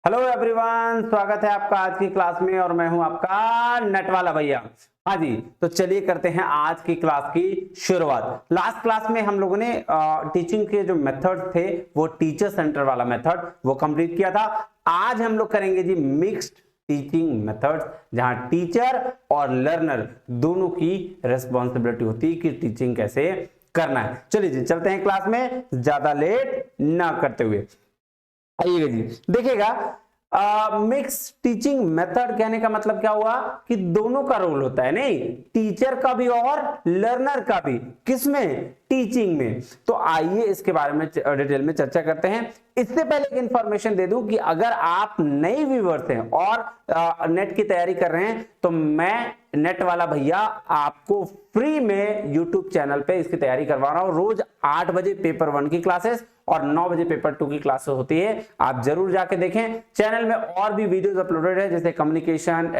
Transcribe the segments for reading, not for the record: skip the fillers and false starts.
Hello everyone, स्वागत है आपका आज की क्लास में और मैं हूं आपका नेट वाला भैया। हाँ जी, तो चलिए करते हैं आज की क्लास की शुरुआत। लास्ट क्लास में हम लोगों ने टीचिंग के जो मेथड थे वो टीचर सेंटर वाला मेथड वो कंप्लीट किया था। आज हम लोग करेंगे जी मिक्स्ड टीचिंग मेथड्स, जहां टीचर और लर्नर दोनों की रिस्पॉन्सिबिलिटी होती है कि टीचिंग कैसे करना है। चलिए जी चलते हैं क्लास में, ज्यादा लेट ना करते हुए। आइएगा जी, देखिएगा मिक्स टीचिंग मेथड कहने का मतलब क्या हुआ कि दोनों का रोल होता है, नहीं टीचर का भी और लर्नर का भी। किसमें? टीचिंग में। तो आइए इसके बारे में डिटेल में चर्चा करते हैं। इससे पहले एक इंफॉर्मेशन दे दूं कि अगर आप नए व्यूअर्स हैं और नेट की तैयारी कर रहे हैं तो मैं नेट वाला भैया आपको फ्री में यूट्यूब चैनल पे इसकी तैयारी करवा रहा हूं। रोज 8 बजे पेपर 1 की क्लासेस और 9 बजे पेपर 2 की क्लासेस होती है, आप जरूर जाके देखें। चैनल में और भी वीडियोस अपलोडेड है, जैसे communication,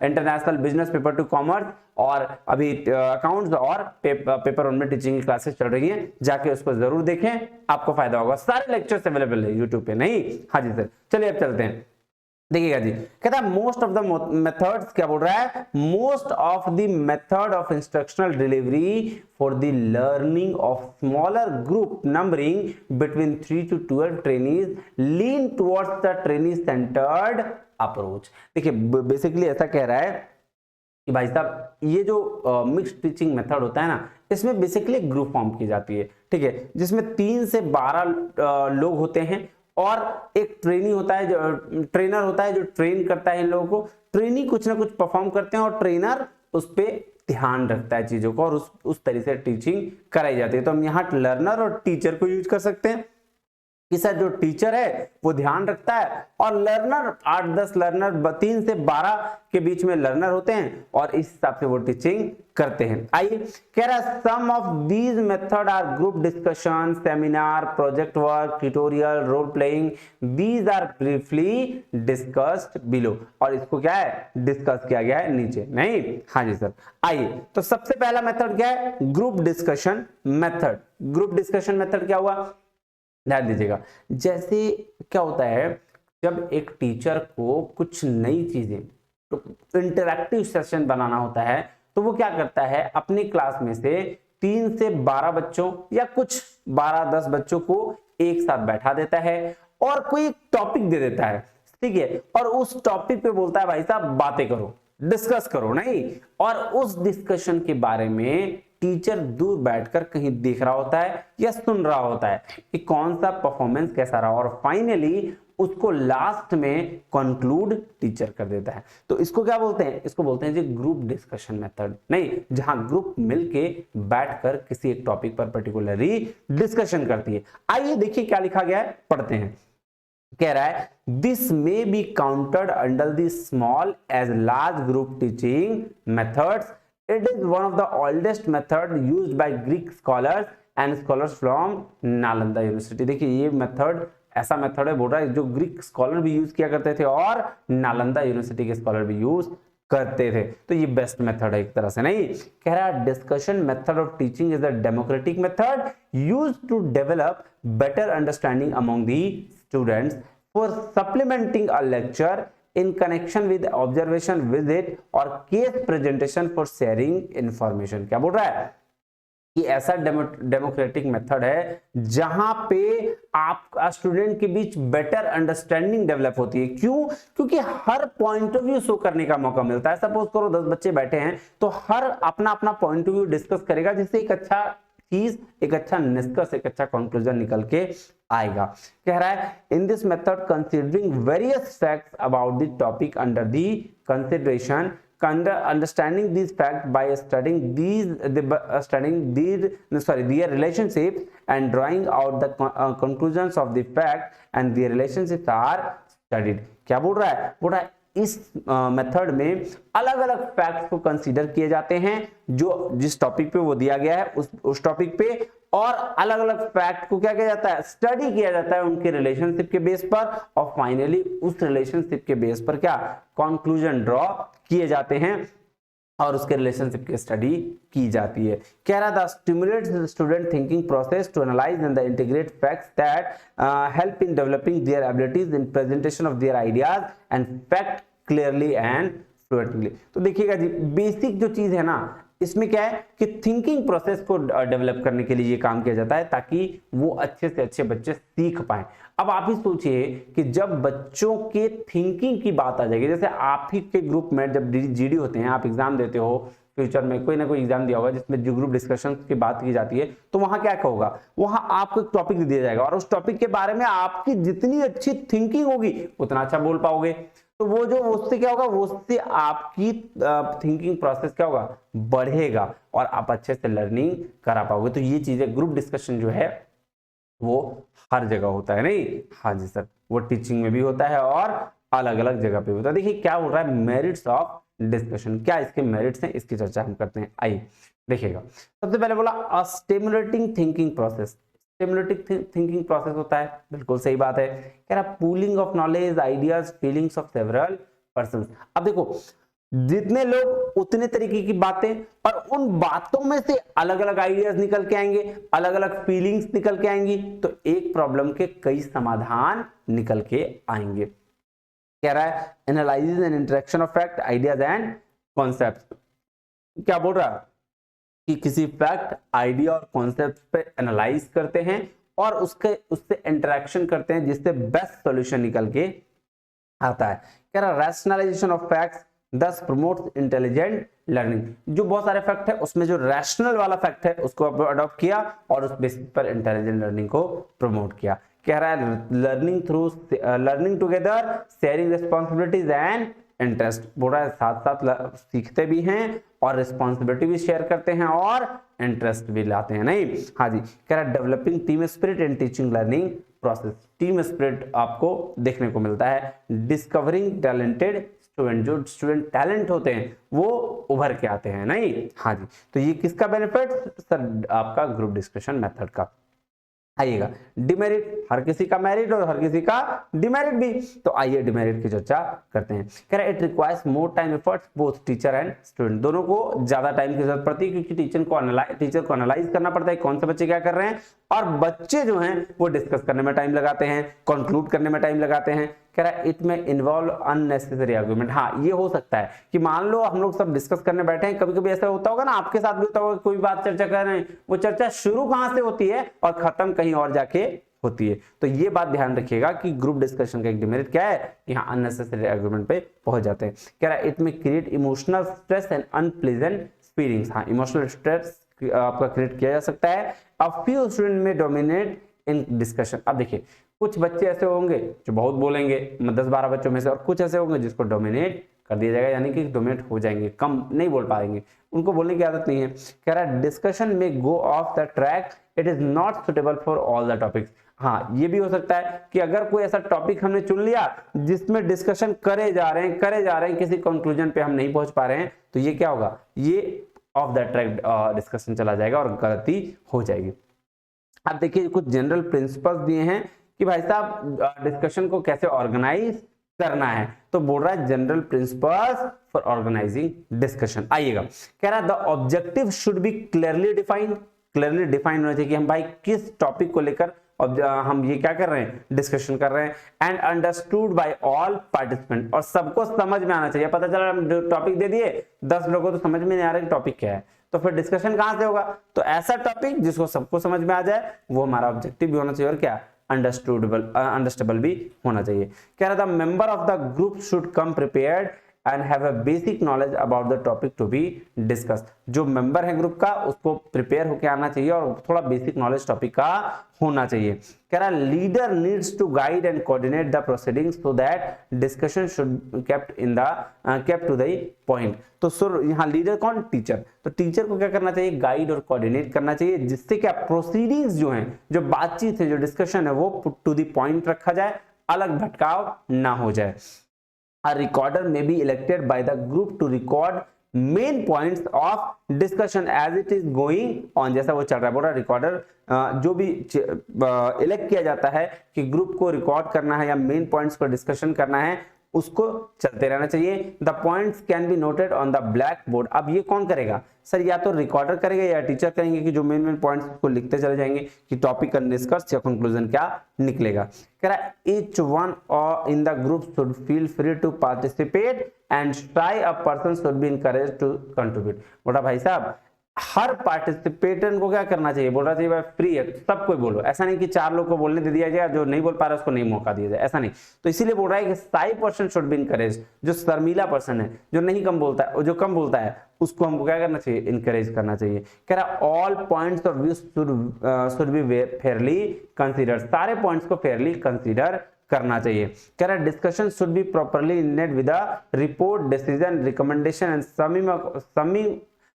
international business, paper 2 commerce और अभी अकाउंट्स और पेपर 1 में टीचिंग की क्लासेस चल रही है। जाके उसको जरूर देखें, आपको फायदा होगा। सारे लेक्चर्स अवेलेबल है यूट्यूब पे। नहीं, हाँ जी सर, चलिए अब चलते हैं। देखिएगा जी, कहता है मोस्ट ऑफ द मेथड्स, क्या बोल रहा है? Most of the method of instructional delivery for the learning of smaller group numbering between 3 to 12 trainees lean towards the trainee centred approach. देखिए बेसिकली ऐसा कह रहा है कि भाई साहब ये जो मिक्स्ड टीचिंग मेथड होता है ना, इसमें बेसिकली ग्रुप फॉर्म की जाती है, ठीक है, जिसमें 3 से 12 लोग होते हैं और एक ट्रेनी होता है, जो ट्रेनर होता है जो ट्रेन करता है इन लोगों को। ट्रेनी कुछ ना कुछ परफॉर्म करते हैं और ट्रेनर उस पर ध्यान रखता है चीजों को और उस तरीके से टीचिंग कराई जाती है। तो हम यहाँ लर्नर और टीचर को यूज कर सकते हैं कि सर जो टीचर है वो ध्यान रखता है और लर्नर 8-10 लर्नर, 3 से 12 के बीच में लर्नर होते हैं और इस हिसाब से वो टीचिंग करते हैं। आइए, कह रहा है some of these method are group discussion, seminar, project work, tutorial, role playing. These are briefly discussed below. और इसको क्या है? डिस्कस किया गया है नीचे। नहीं, हाँ जी सर। आइए, तो सबसे पहला मेथड क्या है? Group discussion method. Group discussion method क्या हुआ? ध्यान दीजिएगा, जैसे क्या होता है जब एक टीचर को कुछ नई चीजें, तो इंटरैक्टिव सेशन बनाना होता है, तो वो क्या करता है, अपनी क्लास में से 3 से 12 बच्चों या कुछ 12-10 बच्चों को एक साथ बैठा देता है और कोई एक टॉपिक दे देता है, ठीक है, और उस टॉपिक पे बोलता है भाई साहब बातें करो, डिस्कस करो। नहीं, और उस डिस्कशन के बारे में टीचर दूर बैठकर कहीं देख रहा होता है या सुन रहा होता है कि कौन सा परफॉर्मेंस कैसा रहा, और फाइनली उसको लास्ट में कंक्लूड टीचर कर देता है। तो इसको क्या बोलते हैं? इसको बोलते हैं जी ग्रुप डिस्कशन मेथड। नहीं, जहां ग्रुप मिलके बैठकर किसी एक टॉपिक पर पर्टिकुलरली डिस्कशन करती है। आइए देखिए क्या लिखा गया है, पढ़ते हैं। कह रहा है this may be counted under the small as large group teaching methods. It is one of the oldest method used by Greek scholars and scholars from Nalanda university. देखिए ये मेथड ऐसा मेथड है, बोल रहा है जो ग्रीक स्कॉलर भी use किया करते थे और नालंदा यूनिवर्सिटी के स्कॉलर भी यूज करते थे। तो ये बेस्ट मेथड है एक तरह से। नहीं, कह रहा है discussion method of teaching is a democratic method used to develop better understanding among the students for supplementing a lecture in connection with observation visit और case presentation for sharing information। क्या बोल रहा है कि ऐसा डेमोक्रेटिक मेथड है जहां पे आप स्टूडेंट के बीच बेटर अंडरस्टैंडिंग डेवलप होती है। क्यों? क्योंकि हर पॉइंट ऑफ व्यू शो करने का मौका मिलता है। सपोज करो 10 बच्चे बैठे हैं तो हर अपना अपना पॉइंट ऑफ व्यू डिस्कस करेगा, जिससे एक अच्छा चीज, एक अच्छा निष्कर्ष, एक अच्छा कंक्लूजन निकल के आएगा। कह रहा है in this method considering various facts about the topic under the consideration, understanding these facts by studying their relationship and drawing out the conclusions of the fact and their relationships are studied। क्या बोल रहा है? बोल रहा है इस method में अलग अलग फैक्ट्स को कंसीडर किए जाते हैं जो जिस टॉपिक पे वो दिया गया है उस टॉपिक पे, और अलग अलग फैक्ट को क्या किया जाता है? स्टडी किया जाता है उनके रिलेशनशिप के बेस पर, और फाइनली उस रिलेशनशिप के बेस पर क्या कंक्लूजन ड्रॉ किए जाते हैं और उसके रिलेशनशिप की स्टडी की जाती है। कह रहा था stimulates student thinking process to analyse and integrate facts that help in developing their abilities in presentation of their ideas and fact clearly and fluently. तो देखिएगा जी, बेसिक जो चीज है ना, इसमें क्या है कि थिंकिंग प्रोसेस को डेवलप करने के लिए ये काम किया जाता है ताकि वो अच्छे से अच्छे बच्चे सीख पाए। अब आप ही सोचिए कि जब बच्चों के थिंकिंग की बात आ जाएगी, जैसे आप ही के ग्रुप में जब जीडी होते हैं, आप एग्जाम देते हो, फ्यूचर में कोई ना कोई एग्जाम दिया होगा जिसमें जो ग्रुप डिस्कशन की बात की जाती है, तो वहां क्या होगा, वहां आपको एक टॉपिक दिया जाएगा और उस टॉपिक के बारे में आपकी जितनी अच्छी थिंकिंग होगी उतना अच्छा बोल पाओगे। तो वो जो उससे क्या होगा, वो उससे आपकी थिंकिंग प्रोसेस क्या होगा, बढ़ेगा और आप अच्छे से लर्निंग करा पाओगे। तो ये चीजें ग्रुप डिस्कशन जो है वो हर जगह होता है, नहीं? हाँ जी सर, वो टीचिंग में भी होता है और अलग अलग जगह पे होता है। देखिए क्या बोल रहा है, मेरिट्स ऑफ डिस्कशन, क्या इसके मेरिट्स हैं, इसकी चर्चा हम करते हैं। आइए देखिएगा, सबसे पहले बोला a stimulating thinking process. Stimulating thinking process होता है, बिल्कुल सही बात है। कह रहा pooling of knowledge, ideas, feelings of several persons. अब देखो, जितने लोग उतने तरीके की बातें, और उन बातों में से अलग अलग आइडियाज निकल के आएंगे, अलग अलग फीलिंग्स निकल के आएंगी, तो एक प्रॉब्लम के कई समाधान निकल के आएंगे। कह रहा है analysis and interaction of fact, ideas and concept. क्या बोल रहा है कि किसी फैक्ट, आइडिया और कॉन्सेप्ट पे एनालाइज करते हैं और उससे इंटरेक्शन करते हैं जिससे बेस्ट सॉल्यूशन निकल के आता है। कह रहा रैशनलाइजेशन ऑफ फैक्ट्स दस प्रमोट्स इंटेलिजेंट लर्निंग। जो बहुत सारे फैक्ट है उसमें जो रैशनल वाला फैक्ट है उसको अडॉप्ट किया और उस बेसिस पर इंटेलिजेंट लर्निंग को प्रमोट किया। कह रहा है learning together, sharing responsibilities and interest. बोल रहा है साथ साथ सीखते भी हैं और रिस्पॉन्सिबिलिटी भी शेयर करते हैं और इंटरेस्ट भी लाते हैं, नहीं? हाँ जी। कह रहा है developing team spirit and teaching learning process. Team spirit आपको देखने को मिलता है। डिस्कवरिंग टैलेंटेड स्टूडेंट, जो स्टूडेंट टैलेंट होते हैं वो उभर के आते हैं, नहीं? हाँ जी। तो ये किसका बेनिफिट सर, आपका ग्रुप डिस्कशन मेथड का। आइएगा डिमेरिट, हर किसी का मेरिट और हर किसी का डिमेरिट भी। तो आइए डिमेरिट की चर्चा करते हैं। कह रहा है it requires more time efforts both teacher and student. दोनों को ज्यादा टाइम की जरूरत पड़ती है क्योंकि टीचर को एनालाइज करना पड़ता है कौन से बच्चे क्या कर रहे हैं, और बच्चे जो हैं वो डिस्कस करने में टाइम लगाते हैं, कंक्लूड करने में टाइम लगाते हैं। कह रहा है इट में इन्वॉल्व अननेसेसरी आर्गुमेंट। हाँ ये हो सकता है कि मान लो हम लोग सब डिस्कस करने बैठे हैं, कभी कभी ऐसा होता होगा ना, आपके साथ भी होता होगा, कोई बात चर्चा कर रहे हैं, वो चर्चा शुरू कहां से होती है और खत्म कहीं और जाके होती है। तो ये बात ध्यान रखिएगा कि ग्रुप डिस्कशन का एक डिमेरिट क्या है कि हाँ अननेसेसरी आर्गुमेंट पे पहुंच जाते हैं। कह रहा है इट में create emotional stress and unpleasant feelings. हाँ इमोशनल स्ट्रेस आपका क्रिएट किया जा सकता है। अ फ्यू स्टूडेंट में डोमिनेट इन डिस्कशन। अब देखिए कुछ बच्चे ऐसे होंगे जो बहुत बोलेंगे 10-12 बच्चों में से, और कुछ ऐसे होंगे जिसको डोमिनेट कर दिया जाएगा, यानी कि डोमिनेट हो जाएंगे, कम नहीं बोल पाएंगे, उनको बोलने की आदत नहीं है। कह रहा है डिस्कशन में go off the track, it is not suitable for all the topics. हाँ ये भी हो सकता है कि अगर कोई ऐसा टॉपिक हमने चुन लिया जिसमें डिस्कशन करे जा रहे हैं, किसी कंक्लूजन पे हम नहीं पहुंच पा रहे हैं, तो ये क्या होगा, ये ऑफ द ट्रैक डिस्कशन चला जाएगा और गलती हो जाएगी। अब देखिए कुछ जनरल प्रिंसिपल्स दिए हैं कि भाई साहब डिस्कशन को कैसे ऑर्गेनाइज करना है। तो बोल रहा है general principles for organising discussion. आइएगा, कह रहा है the objective should be clearly defined. Clearly defined होना चाहिए कि हम भाई किस टॉपिक को लेकर हम ये क्या कर रहे हैं, डिस्कशन कर रहे हैं। And understood by all participant, और सबको समझ में आना चाहिए। पता चला हम टॉपिक दे दिए, 10 लोगों को तो समझ में नहीं आ रहा कि टॉपिक क्या है, तो फिर डिस्कशन कहां से होगा। तो ऐसा टॉपिक जिसको सबको समझ में आ जाए वो हमारा ऑब्जेक्टिव भी होना चाहिए, और क्या अंडरस्टैंडेबल भी होना चाहिए। कह रहा था member of the group should come prepared and have a basic knowledge about the topic to be discuss. जो मेंबर है ग्रुप का उसको प्रिपेयर होकर आना चाहिए और थोड़ा बेसिक नॉलेज टॉपिक का होना चाहिए। कह रहा leader needs to guide and coordinate the proceedings so that discussion should kept to the point. तो सर यहाँ लीडर कौन, टीचर। तो टीचर को क्या करना चाहिए, गाइड और कोऑर्डिनेट करना चाहिए, जिससे क्या प्रोसीडिंग्स जो हैं, जो बातचीत है, जो डिस्कशन है, वो पुट टू द पॉइंट रखा जाए, अलग भटकाव ना हो जाए। A recorder may be elected by the group to record main points of discussion as it is going on। जैसा वो चल रहा है, बोल रहा रिकॉर्डर जो भी इलेक्ट किया जाता है कि ग्रुप को रिकॉर्ड करना है या मेन पॉइंट्स को डिस्कशन करना है, उसको चलते रहना चाहिए। The points can be noted on the black board. अब ये कौन करेगा सर, या तो रिकॉर्डर करेगा या टीचर करेंगे कि जो मेन मेन पॉइंट्स को लिखते चले जाएंगे कि टॉपिक का निष्कर्ष या कंक्लूजन क्या निकलेगा। कह रहा each one in the group should feel free to participate and try a person should be encourage to contribute. बोला भाई साहब हर पार्टिसिपेटर को क्या करना चाहिए, बोल रहा चाहिए भाई फ्री है सबको बोलो, ऐसा नहीं कि 4 लोग को बोलने दे दिया जाए, जो नहीं बोल पा रहा है उसको नहीं मौका दिया जाए, ऐसा नहीं। तो इसीलिए बोल रहा है कि 5% शुड बी इनकरेज, जो शर्मीला पर्सन है, जो नहीं कम बोलता है, जो कम बोलता है उसको हमको क्या करना चाहिए, इनकरेज करना चाहिए। कह रहा all points of view should be Fairlie consider, सारे पॉइंट्स को फेयरली कंसीडर करना चाहिए। कह रहा discussion should be properly ended with a report, decision, recommendation and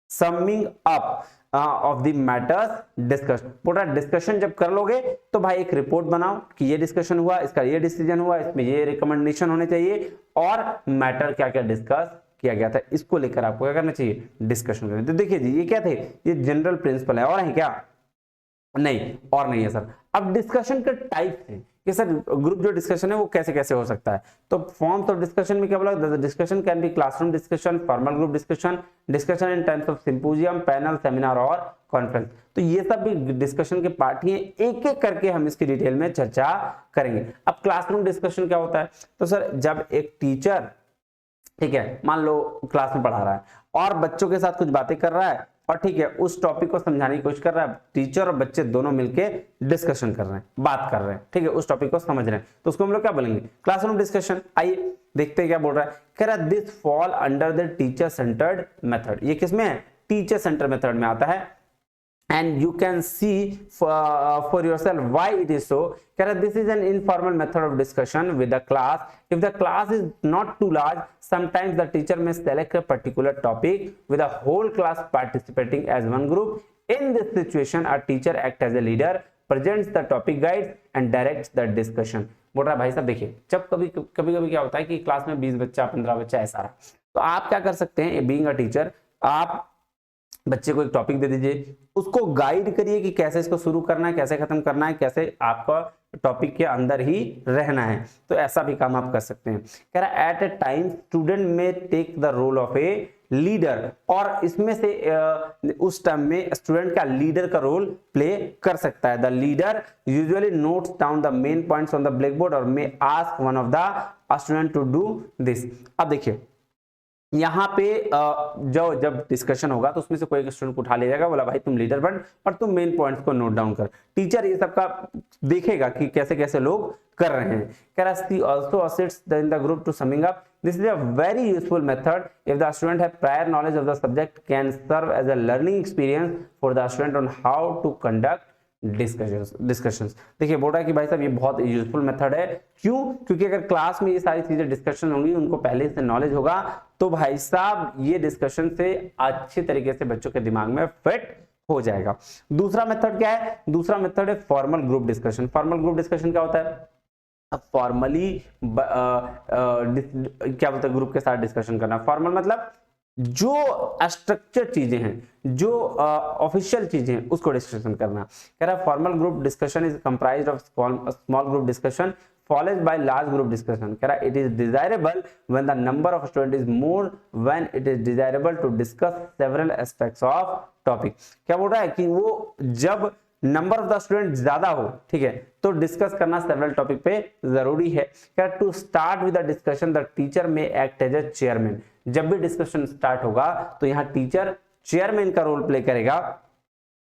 summing up of the matters discussed. पूरा डिस्कशन जब कर लोगे तो भाई एक रिपोर्ट बनाओ कि ये डिस्कशन हुआ, इसका ये डिसीजन हुआ, इसमें ये रिकमेंडेशन होने चाहिए और मैटर क्या क्या डिस्कस किया गया था, इसको लेकर आपको क्या करना चाहिए, डिस्कशन करना। तो देखिए जी ये क्या थे, ये जनरल प्रिंसिपल है और है क्या, नहीं और नहीं है सर। अब डिस्कशन के टाइप थे कि सर ग्रुप जो डिस्कशन है वो कैसे कैसे हो सकता है। तो फॉर्म्स ऑफ डिस्कशन में क्या बोला, discussion can be classroom discussion, formal group discussion, discussion in terms of symposium, panel, seminar और कॉन्फ्रेंस। तो ये सब भी डिस्कशन के पार्ट ही हैं, एक एक करके हम इसकी डिटेल में चर्चा करेंगे। अब क्लासरूम डिस्कशन क्या होता है, तो सर जब एक टीचर ठीक है मान लो क्लास में पढ़ा रहा है और बच्चों के साथ कुछ बातें कर रहा है और ठीक है उस टॉपिक को समझाने की कोशिश कर रहा है, टीचर और बच्चे दोनों मिलके डिस्कशन कर रहे हैं, बात कर रहे हैं, ठीक है उस टॉपिक को समझ रहे हैं, तो उसको हम लोग क्या बोलेंगे, क्लासरूम डिस्कशन। आइए देखते हैं क्या बोल रहा है। कह रहा है this fall under the teacher centred method, ये किसमें है, टीचर सेंटर मेथड में आता है। And you can see for yourself why it is so. This is an informal method of discussion with the class. If the class is not too large, sometimes the teacher may select a particular topic with the whole class participating as one group. In this situation, a teacher acts as a leader, presents the topic guides and directs the discussion. बोल रहा भाई साहब देखिए जब कभी कभी क्या होता है कि क्लास में 20 बच्चा 15 बच्चा ऐसा रहा, तो आप क्या कर सकते हैं, बीइंग अ टीचर आप बच्चे को एक टॉपिक दे दीजिए, उसको गाइड करिए कि कैसे इसको शुरू करना है, कैसे खत्म करना है, कैसे आपका टॉपिक के अंदर ही रहना है। तो ऐसा भी काम आप कर सकते हैं। कह रहा at a time student may take the role of a leader, और इसमें से उस टाइम में स्टूडेंट का लीडर का रोल प्ले कर सकता है। The leader usually notes down the main points on the black board और may ask one of the student to do this. अब देखिए यहाँ पे जब डिस्कशन होगा तो उसमें से कोई एक स्टूडेंट उठा ले जाएगा, बोला भाई तुम लीडर बन और तुम मेन पॉइंट्स को नोट डाउन कर। टीचर ये सबका देखेगा कि कैसे कैसे लोग कर रहे हैं। कह रहा है also assists in the group to summing up. This is a very useful method if the student have prior knowledge of the subject, can serve as a learning experience for the student on how to conduct discussions. देखिए बोल रहा है कि भाई साहब ये बहुत useful method है, क्यों, क्योंकि अगर क्लास में ये सारी चीजें डिस्कशन होंगी, उनको पहले से नॉलेज होगा, तो भाई साहब ये डिस्कशन से अच्छे तरीके से बच्चों के दिमाग में फिट हो जाएगा। दूसरा मेथड क्या है, दूसरा मेथड है formal group discussion. Formal group discussion क्या होता है, अब फॉर्मली क्या बोलते हैं, ग्रुप के साथ डिस्कशन करना। फॉर्मल मतलब जो स्ट्रक्चर चीजें हैं, जो ऑफिशियल चीजें हैं, उसको डिस्कशन करना। कह रहा है formal group discussion is comprised of small group discussion followed by large group discussion. कह रहा है it is desirable when the number of students is more, when it is desirable to discuss several aspects of topic. क्या बोल रहा है कि वो जब नंबर ऑफ द स्टूडेंट ज्यादा हो, ठीक है, तो डिस्कस करना सेवरल टॉपिक पे जरूरी है। क्या to start with the discussion the teacher may act as a chairman. जब भी डिस्कशन स्टार्ट होगा तो यहाँ टीचर चेयरमैन का रोल प्ले करेगा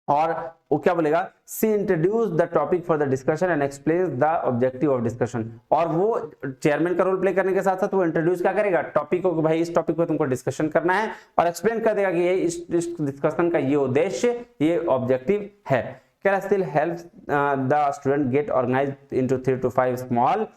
और वो क्या बोलेगा, she introduce the topic for the discussion and explains the objective of discussion. और वो चेयरमैन का रोल प्ले करने के साथ साथ वो इंट्रोड्यूस क्या करेगा, टॉपिक को, भाई इस टॉपिक पे तुमको डिस्कशन करना है, और एक्सप्लेन कर देगा कि ये इस डिस्कशन का ये उद्देश्य, ये ऑब्जेक्टिव है। क्या still helps the student gate organised into 3 to 5 small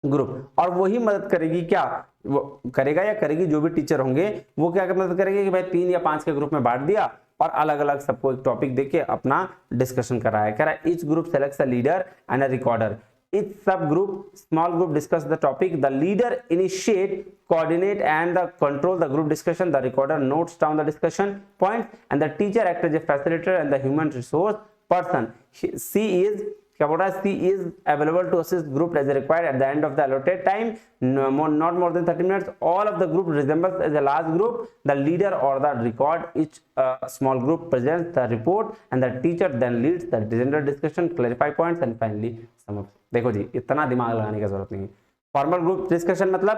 group. और वही मदद करेगी, क्या वो करेगा या करेगी, जो भी टीचर होंगे वो क्या मदद करेंगे कि भाई 3 या 5 के ग्रुप में बांट दिया और अलग अलग सबको एक टॉपिक देके अपना डिस्कशन कर रहा है। कह रहा है each group selects a leader and a recorder, each sub group small group discuss the topic, the leader initiate, coordinate and the control the group discussion, the recorder notes down the discussion point and the teacher act as a facilitator and the human resource person, क्या बोल रहा है, she is available to assist group as required at the end of the allotted time, not more than 30 minutes, all of the group resembles as a large group, the leader और the record each small group presents the report and the teacher then leads the general discussion, clarify points and finally sum up. देखो जी, इतना दिमाग लगाने की जरूरत नहीं है। फॉर्मल ग्रुप डिस्कशन मतलब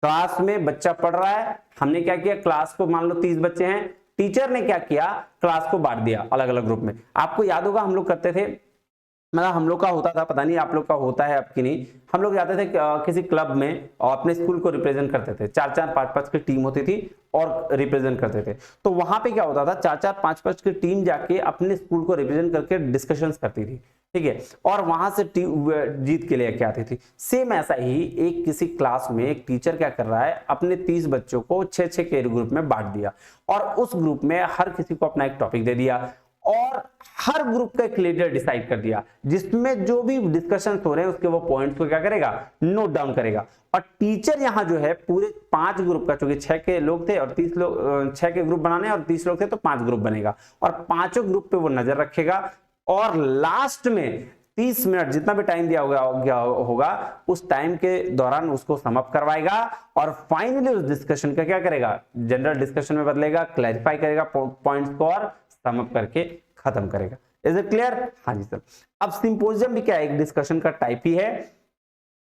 क्लास में बच्चा पढ़ रहा है, हमने क्या किया, क्लास को मान लो 30 बच्चे हैं, टीचर ने क्या किया, क्लास को बांट दिया अलग अलग ग्रुप में। आपको याद होगा हम लोग करते थे, मतलब हम लोग का होता था, पता नहीं आप लोग का होता है आपकी नहीं, हम लोग जाते थे किसी क्लब में और अपने स्कूल को रिप्रेजेंट करते थे, 4-4 5-5 की टीम होती थी और रिप्रेजेंट करते थे। तो वहां पे क्या होता था, 4-4 5-5 की टीम जाके अपने स्कूल को रिप्रेजेंट करके डिस्कशंस करती थी, ठीक है, और वहां से जीत के लेके आती थी। सेम ऐसा ही एक किसी क्लास में एक टीचर क्या कर रहा है, अपने 30 बच्चों को 6-6 के ग्रुप में बांट दिया और उस ग्रुप में हर किसी को अपना एक टॉपिक दे दिया और हर ग्रुप का एक लीडर डिसाइड कर दिया, जिसमें जो भी डिस्कशन हो रहे हैं उसके वो पॉइंट्स को क्या करेगा, नोट डाउन करेगा। और टीचर यहाँ जो है पूरे 5 ग्रुप का, चूंकि 6 के लोग थे और 30 लोग, 6 के ग्रुप बनाने और 30 लोग थे तो 5 ग्रुप बनेगा और 5 ग्रुप पे वो नजर रखेगा और लास्ट में 30 मिनट जितना भी टाइम दिया होगा उस टाइम के दौरान उसको सम अप करवाएगा और फाइनली उस डिस्कशन का क्या करेगा, जनरल डिस्कशन में बदलेगा, क्लैरिफाई करेगा पॉइंट्स को और सम अप करके खत्म करेगा। Is it clear? हाँ जी सर। अब सिंपोजियम भी क्या है, एक डिस्कशन का टाइप ही है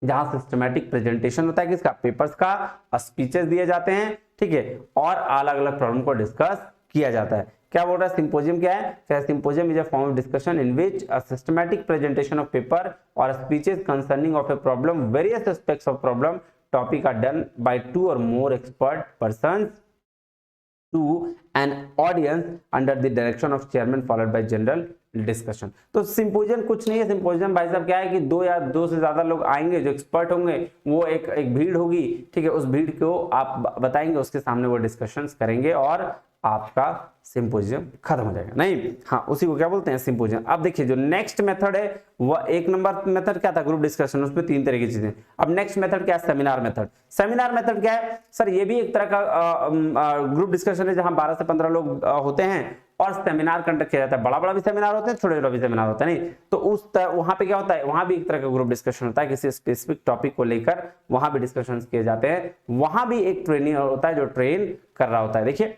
जहां सिस्टमैटिक प्रेजेंटेशन होता है किसका, पेपर्स का, स्पीचेस दिए जाते हैं, ठीक है, और अलग अलग प्रॉब्लम को डिस्कस किया जाता है। क्या बोल रहा है सिंपोजियम क्या है, symposium is a form of discussion in which a systematic presentation of paper और speeches concerning of a problem, various aspects of problem topic are done by 2 or more expert persons to an audience under the direction of chairman followed by general discussion. तो symposium कुछ नहीं है, symposium भाई साहब क्या है कि 2 या 2 से ज्यादा लोग आएंगे जो एक्सपर्ट होंगे, वो एक भीड़ होगी, ठीक है, उस भीड़ को आप बताएंगे, उसके सामने वो डिस्कशंस करेंगे और आपका सिंपोजियम खत्म हो जाएगा। नहीं, हाँ, उसी को क्या बोलते हैं, सिंपोजियम। अब देखिए जो नेक्स्ट मेथड है वह 1 नंबर मेथड क्या था, ग्रुप डिस्कशन, उसमें 3 तरह की चीजें। अब नेक्स्ट मेथड क्या है, सेमिनार मेथड। सेमिनार मेथड क्या है सर, ये भी एक तरह का ग्रुप डिस्कशन है जहां 12 से 15 लोग होते हैं और सेमिनार कंडक्ट किया जाता है। बड़ा बड़ा भी सेमिनार होते हैं, छोटे छोटे भी सेमिनार होता है, नहीं तो वहां पे क्या होता है, वहां भी एक तरह का ग्रुप डिस्कशन होता है, किसी स्पेसिफिक टॉपिक को लेकर वहां भी डिस्कशन किए जाते हैं। वहां भी एक ट्रेनिंग होता है जो ट्रेन कर रहा होता है। देखिए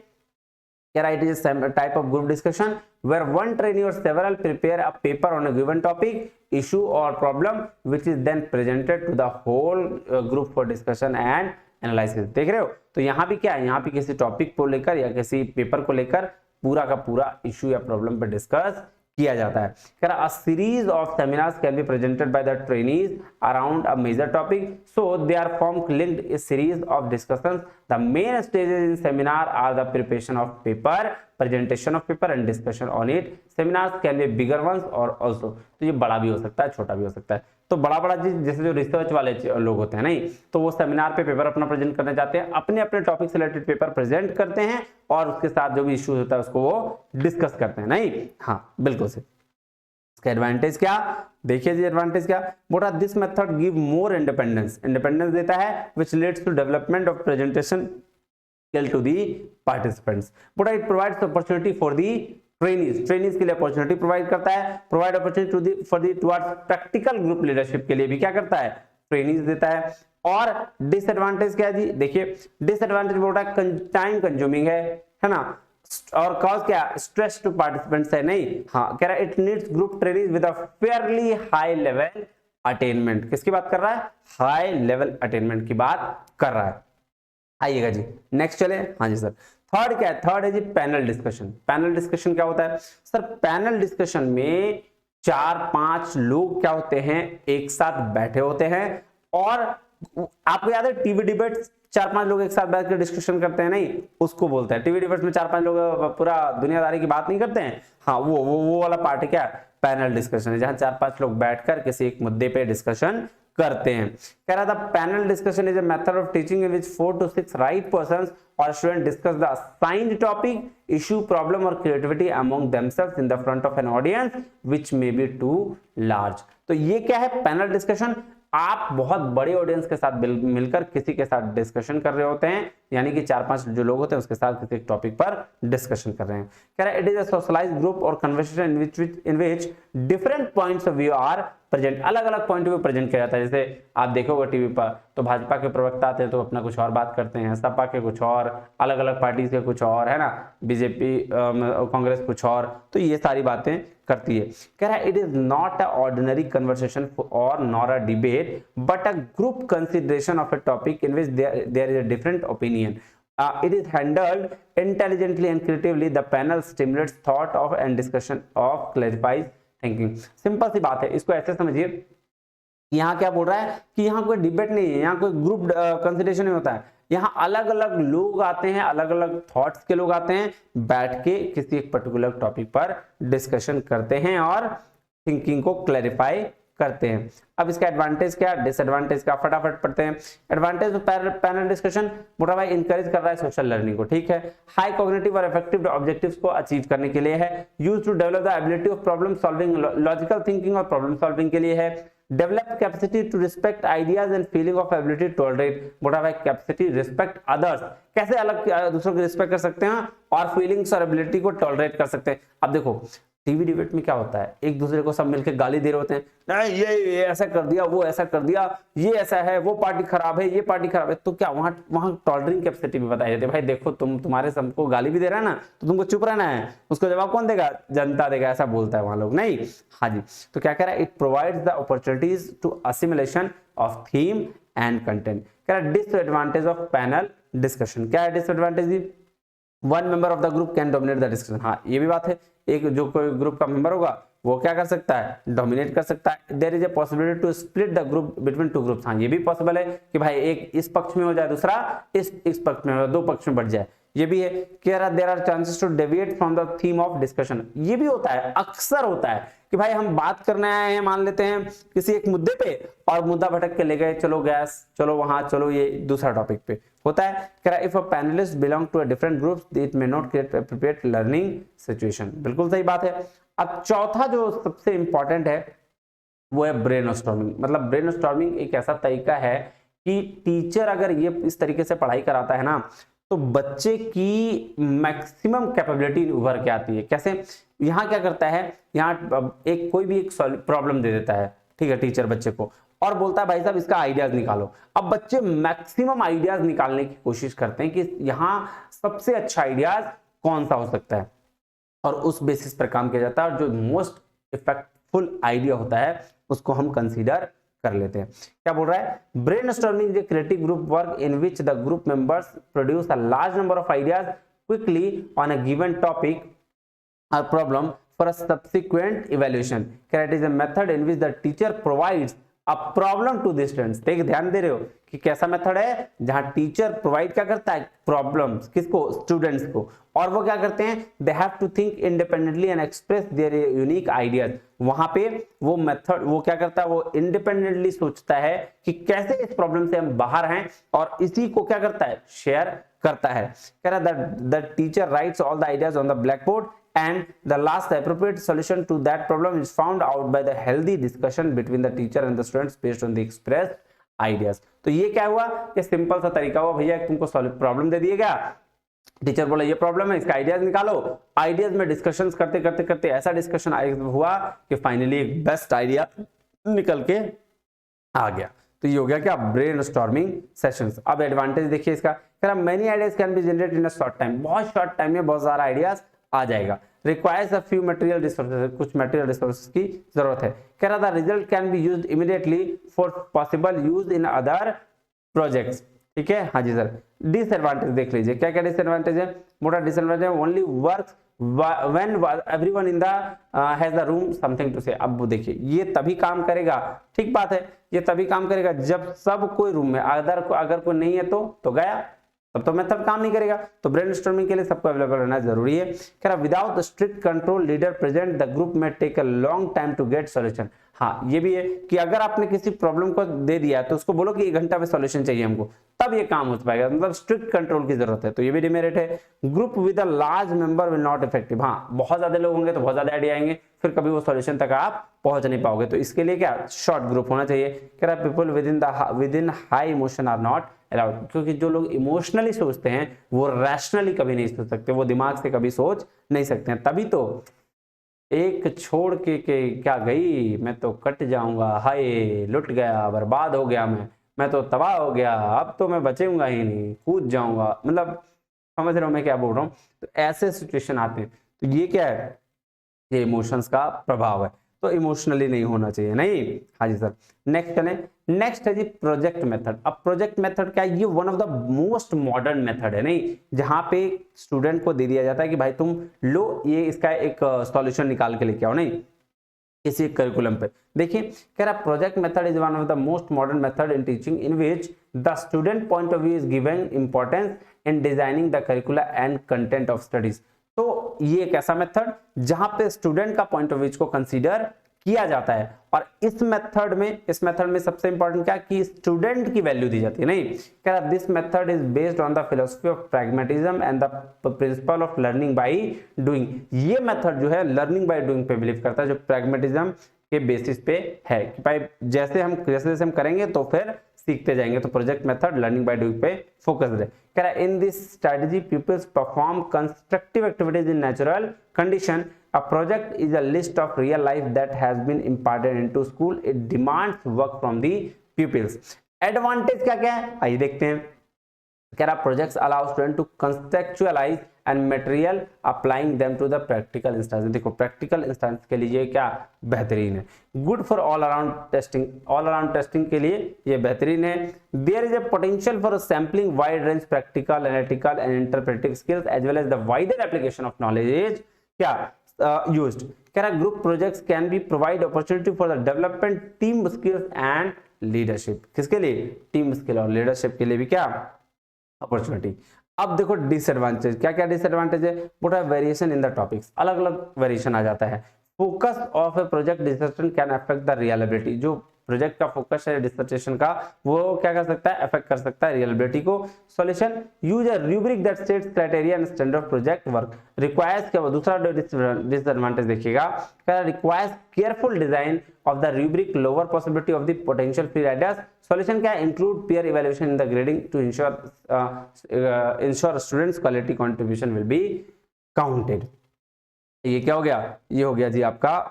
it is a type of group discussion where one trainee or several prepare a paper on a given topic, issue or problem which is then presented to the whole group for discussion and analysis। देख रहे हो, तो यहाँ भी क्या है, यहाँ भी किसी टॉपिक को लेकर या किसी पेपर को लेकर पूरा का पूरा इशू या प्रॉब्लम पर डिस्कस किया जाता है। कह रहा, a series of seminars can be presented by the trainees around a major topic, so they are formed linked a series of discussions. The main stages in seminar are the preparation of paper, presentation of paper and discussion on it. Seminars can be bigger ones or also, तो ये बड़ा भी हो सकता है, छोटा भी हो सकता है। तो बड़ा बड़ा जैसे जो रिसर्च वाले लोग होते हैं, नहीं तो वो सेमिनार पे पेपर अपना प्रेजेंट करने जाते हैं, अपने अपने टॉपिक से रिलेटेड पेपर प्रेजेंट करते हैं और उसके साथ जो भी इश्यूज होता है उसको वो डिस्कस करते हैं। नहीं, हाँ बिल्कुल से। इसका एडवांटेज क्या, देखिए जी एडवांटेज क्या बोला, this method give more independence, independence देता है which leads to development of presentation skill to the participants. बोला it provides opportunity for the trainees, trainees के लिए अपॉर्चुनिटी प्रोवाइड करता है, provide opportunity for the towards practical group leadership के लिए भी क्या करता है, ट्रेनीज देता है। और डिसएडवांटेज क्या है जी, देखिए डिसएडवांटेज बोल रहा है टाइम कंज्यूमिंग है ना, और कॉज क्या, स्ट्रेस टू पार्टिसिपेंट्स है, नहीं हाँ कह रहा है it needs group training with a fairly high level attainment. किसकी बात कर रहा है, हाई लेवल अटेनमेंट की बात कर रहा है। आइएगा जी नेक्स्ट चले। हाँ जी सर, थर्ड क्या है, थर्ड है जी पैनल डिस्कशन। पैनल डिस्कशन क्या होता है सर, पैनल डिस्कशन में 4-5 लोग क्या होते हैं, एक साथ बैठे होते हैं और आपको याद है टीवी डिबेट 4-5 लोग एक साथ बैठ कर डिस्कशन करते हैं, नहीं उसको बोलते हैं टीवी डिबेट में 4-5 लोग पूरा दुनियादारी की बात नहीं करते हैं, हाँ वो वाला पार्ट है क्या, पैनल डिस्कशन है, जहां 4-5 लोग बैठकर किसी एक मुद्दे पे डिस्कशन करते हैं। कह रहा था panel discussion is a method of teaching in which 4 to 6 right persons और student discuss the assigned topic, issue, problem और creativity among themselves in the front of an audience which may be too large. तो ये क्या है panel discussion, आप बहुत बड़े audience के साथ मिलकर किसी के साथ डिस्कशन कर रहे होते हैं, यानी कि 4-5 जो लोग होते हैं उसके साथ किसी टॉपिक पर डिस्कशन कर रहे हैं। कह रहा है it is a socialized group और conversation in which different points of view are present. अलग अलग पॉइंट ऑफ व्यू प्रेजेंट किया जाता है। जैसे आप देखोगे टीवी पर तो भाजपा के प्रवक्ता आते हैं तो अपना कुछ और बात करते हैं, सपा के कुछ और, अलग अलग पार्टी के कुछ और, है ना, बीजेपी कांग्रेस कुछ और, तो ये सारी बातें करती है। कह रहा है it is not a ordinary conversation और nor a debate but a group consideration of a topic in which there is a different opinion. It is handled intelligently and creatively. The panel stimulates thought of and discussion of clarifies thinking. Simple सी बात है, इसको ऐसे समझिए, यहाँ क्या बोल रहा है कि यहाँ कोई डिबेट नहीं है, यहाँ कोई ग्रुप कंसिडरेशन नहीं होता है, यहाँ अलग अलग लोग आते हैं, अलग अलग थॉट्स के लोग आते हैं, बैठ के किसी एक पर्टिकुलर टॉपिक पर डिस्कशन करते हैं और थिंकिंग को क्लैरिफाई करते हैं। अब इसका एडवांटेज क्या, डिसएडवांटेज क्या, फटाफट पढ़ते हैं। एडवांटेज पैनल डिस्कशन, मोटा भाई इंकरेज कर रहा है सोशल लर्निंग को, ठीक है, हाई कॉग्निटिव और इफेक्टिव ऑब्जेक्टिव्स को अचीव करने के लिए है, use to develop the ability of problem solving, logical thinking और प्रॉब्लम सॉल्विंग के लिए है, develop capacity to respect ideas and feeling of ability tolerate, मोटा भाई कैपेसिटी रिस्पेक्ट अदर्स, कैसे अलग दूसरों की रिस्पेक्ट कर सकते हैं और फीलिंग्स और एबिलिटी को टॉलरेट कर सकते हैं। अब देखो टीवी डिबेट में क्या होता है, एक दूसरे को सब मिलकर गाली दे रहे होते हैं, नहीं ये ऐसा कर दिया, वो ऐसा कर दिया, ये ऐसा है, वो पार्टी खराब है, ये पार्टी खराब है, तो क्या वहां टॉलरिंग कैपेसिटी भी बताई जाती है, भाई देखो तुम्हारे सबको गाली भी दे रहा है ना, तो तुमको चुप रहना है, उसको जवाब कौन देगा, जनता देगा, ऐसा बोलता है वहां लोग, नहीं। हाँ जी, तो क्या कह रहा है, it provides the opportunities to assimilation of theme and content. कह रहा है डिसएडवांटेज ऑफ पैनल डिस्कशन, क्या है disadvantage, one member of the group can dominate the discussion. हाँ ये भी बात है, एक जो कोई ग्रुप का मेंबर होगा वो क्या कर सकता है, डोमिनेट कर सकता है। There is a possibility to split the group between two groups, हाँ ये भी पॉसिबल है कि भाई एक इस पक्ष में हो जाए, दूसरा इस पक्ष में हो, दो पक्ष में बढ़ जाए, ये भी है। There are chances to deviate from the theme of discussion, ये भी होता है, अक्सर होता है कि भाई हम बात करने आए हैं, मान लेते हैं किसी एक मुद्दे पे और मुद्दा भटक के ले गए, चलो गैस, चलो वहां, चलो ये दूसरा टॉपिक पे होता है। कह रहा है if a panellist belong to a different groups it may not create appropriate learning situation, बिल्कुल सही बात है। अब चौथा जो सबसे इंपॉर्टेंट है वो है ब्रेनस्टॉर्मिंग। मतलब ब्रेनस्टॉर्मिंग एक ऐसा तरीका है कि टीचर अगर ये इस तरीके से पढ़ाई कराता है ना तो बच्चे की मैक्सिमम कैपेबिलिटी उभर के आती है। कैसे, यहाँ क्या करता है, यहाँ एक कोई भी एक प्रॉब्लम दे देता है, ठीक है, टीचर बच्चे को, और बोलता है भाई साहब इसका आइडियाज निकालो। अब बच्चे मैक्सिमम आइडियाज निकालने की कोशिश करते हैं कि यहाँ सबसे अच्छा आइडियाज कौन सा हो सकता है, और उस बेसिस पर काम किया जाता है, और जो मोस्ट इफेक्टफुल आइडिया होता है उसको हम कंसीडर कर लेते हैं। क्या बोल रहा है, brainstorming is a creative group work in which the group members produce a large number of ideas quickly on a given topic or problem for a subsequent evaluation. It is a method in which the teacher provides a problem to the students. देख ध्यान दे रहे हो कि कैसा method है जहां teacher provide क्या करता है, प्रॉब्लम्स, किसको, स्टूडेंट्स को, और वो क्या करते हैं, they have to think independently and express their unique ideas. वहां पे वो मेथड वो क्या करता है, वो इंडिपेंडेंटली सोचता है कि कैसे इस प्रॉब्लम से हम बाहर हैं, और इसी को क्या करता है, शेयर करता है। कह रहा है the teacher rights all the ideas on the black board and the last appropriate solution to that problem is found out by the healthy discussion between the teacher and the students based on the expressed ideas. तो ये क्या हुआ, ये simple सा तरीका हुआ, भैया तुमको प्रॉब्लम दे दिया गया, टीचर बोला ये प्रॉब्लम है, इसका आइडियाज निकालो, आइडियाज में डिस्कशन करते करते करते ऐसा डिस्कशन हुआ कि फाइनली एक बेस्ट आइडिया निकल के आ गया। तो ये हो गया क्या, ब्रेनस्टॉर्मिंग सेशंस। अब एडवांटेज देखिए इसका, कह रहा many ideas can be generated in a short time, बहुत शॉर्ट टाइम में बहुत सारा आइडियाज आ जाएगा। Requires a few material resources, कुछ मटेरियल रिसोर्सेज की जरूरत है। कह रहा था result can be used immediately for possible use in other projects, ठीक है। हाँ जी सर। डिसएडवांटेज देख लीजिए, क्या क्या डिसएडवांटेज है, मोटा disadvantage only works when everyone in the has the room something to say. अब वो देखिए ये तभी काम करेगा, ठीक बात है, ये तभी काम करेगा जब सब कोई रूम में, अगर कोई नहीं है तो गया, तब तो मेथड काम नहीं करेगा। तो ब्रेनस्टॉर्मिंग के लिए सबको अवेलेबल रहना जरूरी है। कह रहा without strict control leader present the group में take a long time to get solution. हाँ ये भी है कि अगर आपने किसी प्रॉब्लम को दे दिया तो उसको बोलो कि 1 घंटा में सॉल्यूशन चाहिए हमको, तब ये काम हो पाएगा, मतलब स्ट्रिक्ट कंट्रोल की जरूरत है। तो ये भी डिमेरिट है। Group with a large member will not effective. हाँ बहुत ज्यादा लोग होंगे तो बहुत ज्यादा आइडिया आएंगे, फिर कभी वो सॉल्यूशन तक आप पहुंच नहीं पाओगे। तो इसके लिए क्या शॉर्ट ग्रुप होना चाहिए। कह रहा people with in high emotion are not allowed, क्योंकि जो लोग इमोशनली सोचते हैं वो रैशनली कभी नहीं सोच सकते, वो दिमाग से कभी सोच नहीं सकते हैं। तभी तो एक छोड़ के क्या गई, मैं तो कट जाऊंगा, हाय लुट गया, बर्बाद हो गया, मैं तो तबाह हो गया, अब तो मैं बचूंगा ही नहीं, कूद जाऊंगा, मतलब समझ रहे हो मैं क्या बोल रहा हूँ। तो ऐसे सिचुएशन आते हैं। तो ये क्या है, ये इमोशंस का प्रभाव है। तो इमोशनली नहीं होना चाहिए, नहीं। हाँ जी सर। नेक्स्ट चले, नेक्स्ट है जी प्रोजेक्ट मेथड। अब प्रोजेक्ट मेथड क्या है, ये one of the most modern method है, नहीं, जहां पे स्टूडेंट को दे दिया जाता है कि भाई तुम लो ये इसका एक सॉल्यूशन निकाल के लेके आओ, नहीं, किसी करिकुलम पे। देखिए कह रहा project method is one of the most modern method in teaching in which the student point of view is given importance in designing the करिकुला and content of studies. तो ये एक ऐसा मेथड जहां पे स्टूडेंट का पॉइंट ऑफ व्यू को consider किया जाता है, और इस मेथड में सबसे इंपॉर्टेंट क्या कि स्टूडेंट की वैल्यू दी जाती है, नहीं। कह रहा this method is based on the philosophy of pragmatism and the principle of learning by doing. ये मेथड जो है लर्निंग बाय डूइंग पे बिलीव करता है, जो प्रैग्मेटिज्म के बेसिस पे है कि भाई जैसे हम करेंगे तो फिर सीखते जाएंगे। तो project method learning by doing पे फोकस है। कह रहा in this strategy peoples perform constructive activities in natural condition. A project is a list of real life that has been imparted into school. It demands work from the pupils. Advantage क्या क्या है आइए देखते हैं। कह रहा projects allow student to conceptualise and material applying them to the practical instance. देखो practical instance के लिए क्या बेहतरीन है, good for all around testing के लिए ये बेहतरीन है। There is a potential for sampling wide range practical, analytical and interpretive skills as well as the wider application of knowledge क्या used. कह रहा group projects can be provide opportunity for the development team skills and leadership. किसके लिए, team skill और leadership के लिए भी क्या अपॉर्चुनिटी। अब देखो डिसएडवांटेज, क्या क्या डिसएडवांटेज है, what are variation in the topics, अलग अलग वेरिएशन आ जाता है। Focus of a project discussion can affect the reliability. जो प्रोजेक्ट का फोकस है डिसर्टेशन का, वो क्या कर सकता है, अफेक्ट कर सकता है रियलाबिलिटी को। Solution use a rubric that sets criteria and standard of project work. Requires क्या, दूसरा डिसएडवांटेज देखिएगा, requires careful design of the rubric, lower possibility of the potential free riders. Solution क्या, include peer evaluation in the grading to ensure students quality contribution will be counted. ये क्या हो गया, ये हो गया जी आपका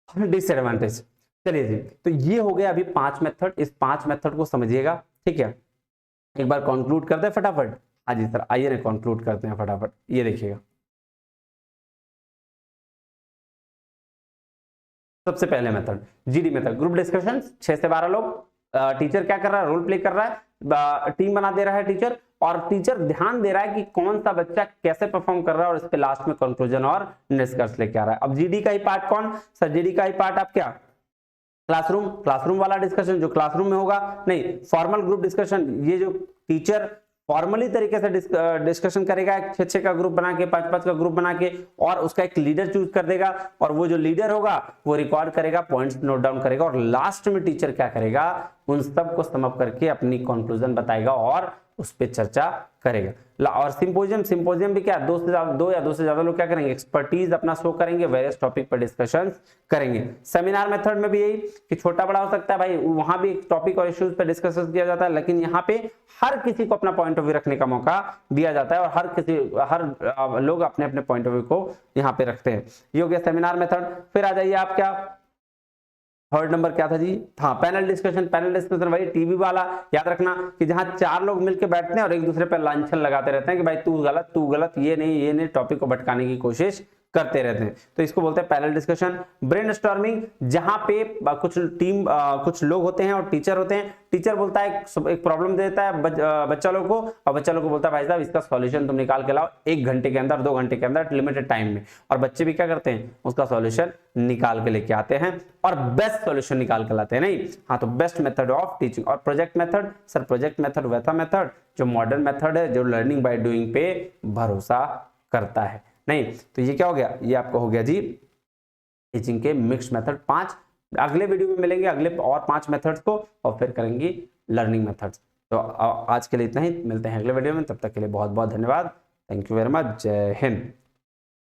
डिसएडवांटेज। चलिए जी, तो ये हो गया अभी 5 मेथड। इस 5 मेथड को समझिएगा, ठीक है। एक बार कंक्लूड करते हैं फटाफट। हाँ जी सर, आइए ना कंक्लूड करते हैं फटाफट। ये देखिएगा, सबसे पहले method GD method, group discussion, 6 से 12 लोग, टीचर क्या कर रहा है, रोल प्ले कर रहा है, टीम बना दे रहा है टीचर, और टीचर ध्यान दे रहा है कि कौन सा बच्चा कैसे परफॉर्म कर रहा है, और इस पे लास्ट में कंक्लूजन और निष्कर्ष लेके आ रहा है। अब जीडी का ही पार्ट कौन सर, जीडी का ही पार्ट आप क्या, क्लासरूम वाला डिस्कशन जो क्लासरूम में होगा, नहीं फॉर्मल ग्रुप डिस्कशन, ये जो टीचर फॉर्मली तरीके से डिस्कशन करेगा, 6-6 का ग्रुप बना के, 5-5 का ग्रुप बना के, और उसका एक लीडर चूज कर देगा, और वो जो लीडर होगा वो रिकॉर्ड करेगा, पॉइंट्स नोट डाउन करेगा, और लास्ट में टीचर क्या करेगा, उन सब को सम अप करके अपनी कंक्लूजन बताएगा और उस पर चर्चा करेगा। और सिंपोजियम भी क्या, 2 या 2 से ज्यादा लोग क्या करेंगे, एक्सपर्टीज अपना शो करेंगे, वेरियस टॉपिक पर डिस्कशन करेंगे। सेमिनार मेथड में भी यही कि छोटा बड़ा हो सकता है भाई, वहां भी टॉपिक और इश्यूज पे डिस्कशन किया जाता है, लेकिन यहाँ पे हर किसी को अपना पॉइंट ऑफ व्यू रखने का मौका दिया जाता है, और हर लोग अपने अपने पॉइंट ऑफ व्यू को यहाँ पे रखते हैं। ये हो गया सेमिनार मेथड। फिर आ जाइए आप क्या, थर्ड नंबर क्या था जी, हाँ पैनल डिस्कशन वही टीवी वाला, याद रखना कि जहां 4 लोग मिलकर बैठते हैं और एक दूसरे पर लांछन लगाते रहते हैं कि भाई तू गलत, ये नहीं, टॉपिक को भटकाने की कोशिश करते रहते हैं। तो इसको बोलते हैं पैनल डिस्कशन। ब्रेनस्टॉर्मिंग, जहां पे कुछ लोग होते हैं और टीचर होते हैं। टीचर बोलता है एक प्रॉब्लम देता है बच्चा लोग को, और बच्चा लोग को बोलता है भाई साहब इसका सॉल्यूशन तुम निकाल के लाओ 1 घंटे के अंदर, 2 घंटे के अंदर, लिमिटेड टाइम में। और बच्चे भी क्या करते हैं, उसका सॉल्यूशन निकाल के लेके आते हैं और बेस्ट सॉल्यूशन निकाल के लाते हैं। नहीं, हाँ, तो बेस्ट मेथड ऑफ टीचिंग। और project method, sir project method वैसा मेथड जो मॉडर्न मेथड है, जो लर्निंग बाय डूइंग पे भरोसा करता है। नहीं, तो ये क्या हो गया, ये आपका हो गया जी टीचिंग के मिक्स्ड मेथड 5। अगले वीडियो में मिलेंगे अगले और 5 मेथड्स को, और फिर करेंगे लर्निंग मेथड्स। तो आज के लिए इतना ही, मिलते हैं अगले वीडियो में, तब तक के लिए बहुत बहुत धन्यवाद। Thank you very much. जय हिंद।